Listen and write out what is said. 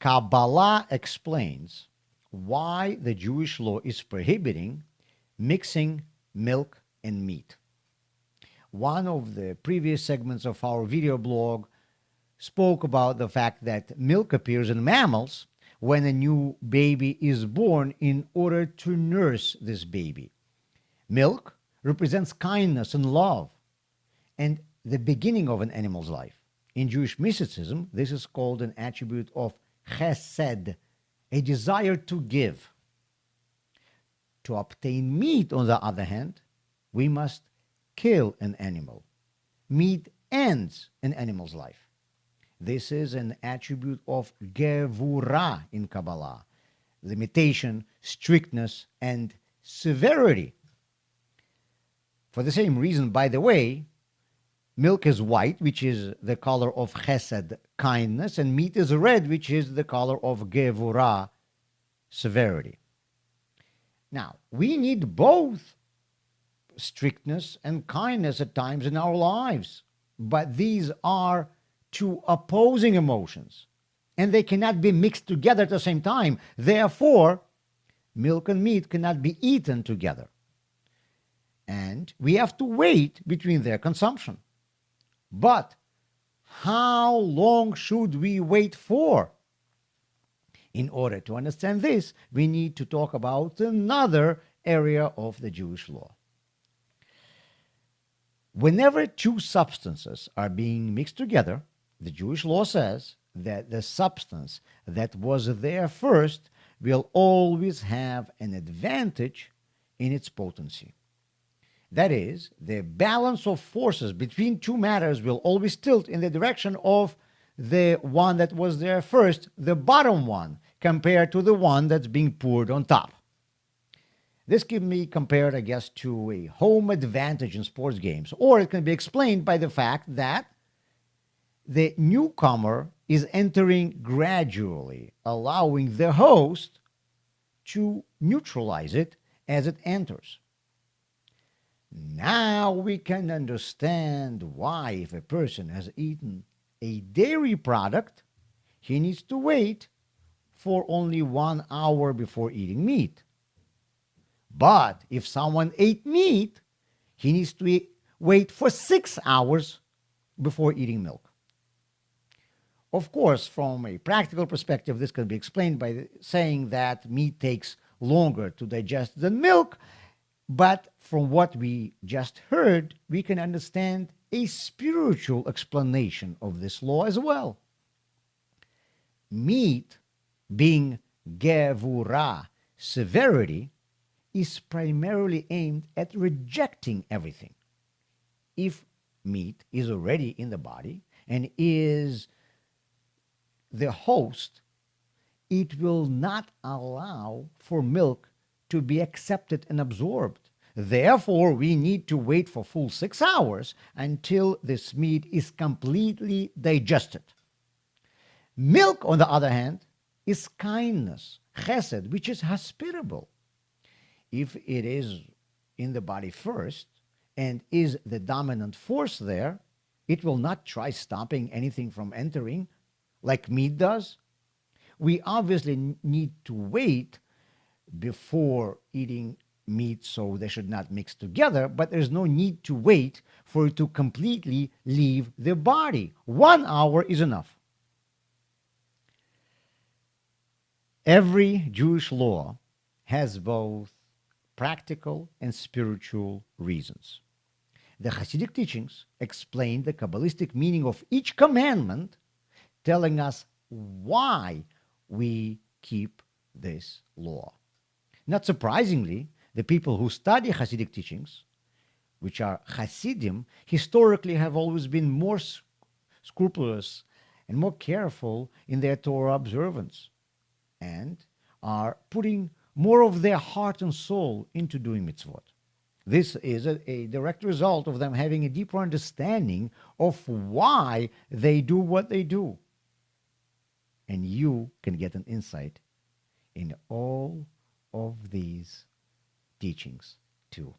Kabbalah explains why the Jewish law is prohibiting mixing milk and meat. One of the previous segments of our video blog spoke about the fact that milk appears in mammals when a new baby is born in order to nurse this baby. Milk represents kindness and love and the beginning of an animal's life. In Jewish mysticism, this is called an attribute of chesed, a desire to give. To obtain meat, on the other hand, we must kill an animal. Meat ends an animal's life. This is an attribute of gevurah in Kabbalah, limitation, strictness, and severity. For the same reason, by the way, milk is white, which is the color of chesed, kindness, and meat is red, which is the color of gevurah, severity. Now, we need both strictness and kindness at times in our lives, but these are two opposing emotions, and they cannot be mixed together at the same time. Therefore, milk and meat cannot be eaten together. And we have to wait between their consumption. But how long should we wait for? In order to understand this, we need to talk about another area of the Jewish law. Whenever two substances are being mixed together, the Jewish law says that the substance that was there first will always have an advantage in its potency. That is, the balance of forces between two matters will always tilt in the direction of the one that was there first, the bottom one, compared to the one that's being poured on top. This can be compared, I guess, to a home advantage in sports games, or it can be explained by the fact that the newcomer is entering gradually, allowing the host to neutralize it as it enters. Now we can understand why, if a person has eaten a dairy product, he needs to wait for only 1 hour before eating meat. But if someone ate meat, he needs to wait for 6 hours before eating milk. Of course, from a practical perspective, this can be explained by saying that meat takes longer to digest than milk. But from what we just heard, we can understand a spiritual explanation of this law as well. Meat, being gevurah, severity, is primarily aimed at rejecting everything. If meat is already in the body and is the host, it will not allow for milk to be accepted and absorbed. Therefore, we need to wait for full 6 hours until this meat is completely digested. Milk, on the other hand, is kindness, chesed, which is hospitable. If it is in the body first and is the dominant force there, it will not try stopping anything from entering like meat does. We obviously need to wait before eating meat, so they should not mix together, but there's no need to wait for it to completely leave the body. 1 hour is enough. Every Jewish law has both practical and spiritual reasons. The Hasidic teachings explain the Kabbalistic meaning of each commandment, telling us why we keep this law. Not surprisingly, the people who study Hasidic teachings, which are Hasidim, historically have always been more scrupulous and more careful in their Torah observance, and are putting more of their heart and soul into doing mitzvot. This is a direct result of them having a deeper understanding of why they do what they do. And you can get an insight in all of these teachings too.